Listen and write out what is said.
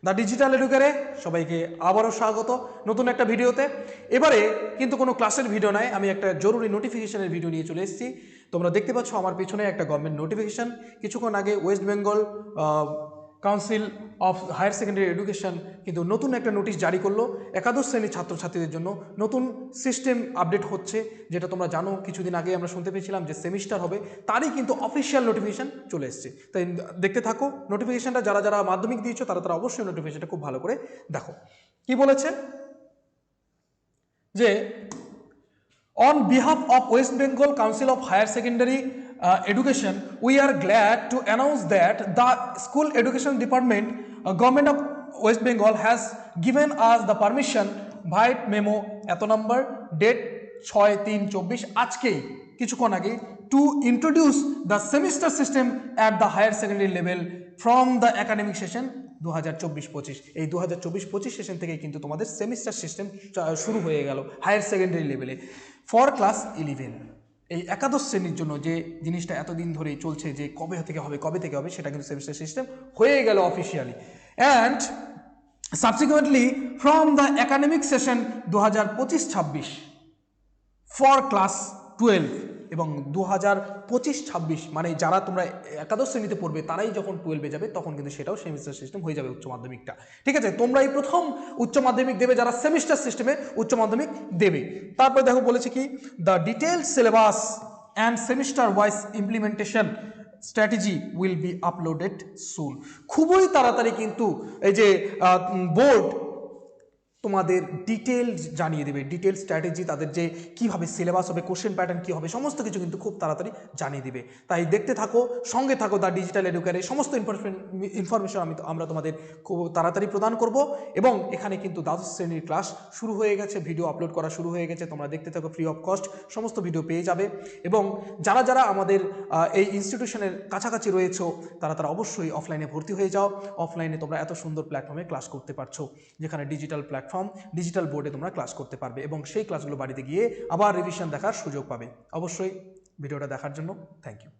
The digital এডুকেয়ারে সবাইকে আবারও স্বাগত নতুন একটা ভিডিওতে। এবারে কিন্তু কোনো ক্লাসের ভিডিও নয়, আমি একটা জরুরি নোটিফিকেশনের ভিডিও নিয়ে চলে এসেছি। তোমরা দেখতে পাচ্ছ আমার পিছনে একটা গভর্নমেন্ট নোটিফিকেশন। কিছুক্ষণ আগে West Bengal council of higher secondary education কিন্তু নতুন একটা নোটিশ জারি করলো একাদশ শ্রেণীর ছাত্রছাত্রীদের জন্য। নতুন সিস্টেম আপডেট হচ্ছে, যেটা তোমরা জানো কিছুদিন আগে আমরা শুনতে পেয়েছিলাম যে সেমিস্টার হবে, তারই কিন্তু অফিসিয়াল নোটিফিকেশন চলে এসছে। তাই দেখতে থাকো নোটিফিকেশনটা, যারা যারা মাধ্যমিক দিয়েছো তারা তারা অবশ্যই নোটিফিকেশনটা খুব ভালো করে দেখো। কি বলেছে যে on behalf of West Bengal Council of Higher Secondary Education, we are glad to announce that the School Education Department, Government of West Bengal has given us the permission by memo এত নম্বর date 6/3/24 আজকেই কিছুক্ষণ আগে to introduce the semester system at the higher secondary level from the academic session 2024-25। এই 2024-25 session থেকেই কিন্তু তোমাদের semester system শুরু হয়ে গেল হায়ার সেকেন্ডারি লেভেলে ফর ক্লাস 11। এই একাদশ শ্রেণীর জন্য যে জিনিসটা এতদিন ধরেই চলছে যে কবে থেকে হবে সেটা কিন্তু সেমিস্টার সিস্টেম হয়ে গেল officially. And subsequently from the academic session 2025-26 for class 12 এবং 2025-26 মানে যারা তোমরা একাদশ শ্রেণীতে পড়বে তারাই যখন 12-এ যাবে তখন কিন্তু সেটাও সেমিস্টার সিস্টেম হয়ে যাবে উচ্চ মাধ্যমিকটা। ঠিক আছে, তোমরা এই প্রথম উচ্চ মাধ্যমিক দেবে যারা সেমিস্টার সিস্টেমে উচ্চ মাধ্যমিক দেবে। তারপরে দেখো বলেছে কি, the detailed syllabus and semester wise implementation strategy will be uploaded soon. খুবই তাড়াতাড়ি কিন্তু এই যে বোর্ড তোমাদের ডিটেল জানিয়ে দেবে, ডিটেল স্ট্র্যাটেজি, তাদের যে কীভাবে সিলেবাস হবে, কোশ্চেন প্যাটার্ন কী হবে, সমস্ত কিছু কিন্তু খুব তাড়াতাড়ি জানিয়ে দিবে। তাই দেখতে থাকো, সঙ্গে থাকো দ্য ডিজিটাল এডুকেয়ারে। সমস্ত ইনফরমেশন আমরা তোমাদের খুব তাড়াতাড়ি প্রদান করব। এবং এখানে কিন্তু দ্বাদশ শ্রেণীর ক্লাস শুরু হয়ে গেছে, ভিডিও আপলোড করা শুরু হয়ে গেছে। তোমরা দেখতে থাকো, ফ্রি অফ কস্ট সমস্ত ভিডিও পেয়ে যাবে। এবং যারা যারা আমাদের এই ইনস্টিটিউশনের কাছাকাছি রয়েছে তারা তারা অবশ্যই অফলাইনে ভর্তি হয়ে যাও। অফলাইনে তোমরা এত সুন্দর প্ল্যাটফর্মে ক্লাস করতে পারছো, যেখানে ডিজিটাল প্ল্যাটফর্ম ডিজিটাল বোর্ডে তোমরা ক্লাস করতে পারবে এবং সেই ক্লাসগুলো বাড়িতে গিয়ে আবার রিভিশন দেখার সুযোগ পাবে। অবশ্যই ভিডিওটা দেখার জন্য থ্যাংক ইউ।